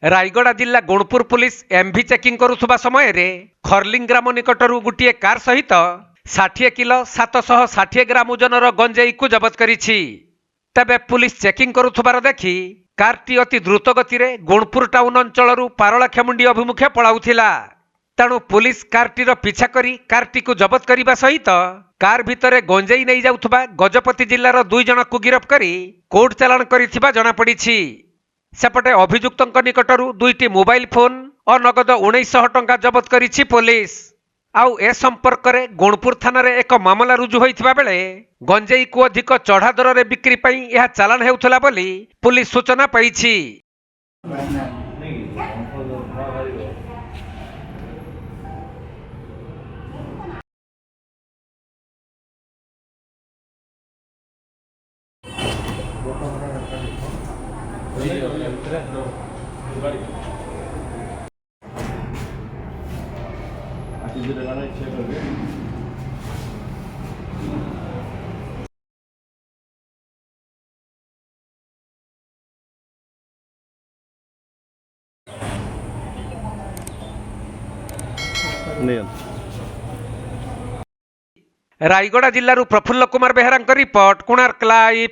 रायगड़ा जिला Gunpur police MV checking करुवा समय खर्लिंग ग्राम निकटरू गोटे कार सहित 60 किलो 760 ग्राम ओजनर गंजेई को जबत करिछि। तेबे पुलिस चेकिंग करुवार देखि कारटी अति द्रुत गति रे गुणपुर टाउन अंचलरू पारलाखेमुंडी अभिमुखे पलाउथिला। तेणु पुलिस कारटीर पिछा करी कारटी को जबत करने सहित कार भितरे गंजेई नहीं जाउथबा गजपति जिल्लार 2 जन को गिरफ करी कोर्ट चालाण करिथिबा जणा पड़िछि। सेपटे अभियुक्तों निकटरू 2टी मोबाइल फोन और नगद 1900 टंका जबत करिछि पुलिस। आउ ए संपर्क में गुणपुर थाना रे एक मामला रुजु होइथिबा बेले गंजेई को अधिक चढ़ा दर रे बिक्री पई यह चालाण हेउथला बोली पुलिस सूचना पाइछि। रायगड़ा जिल्लारू प्रफुल्ल कुमार बेहरा रिपोर्ट, कोणार्क लाइव।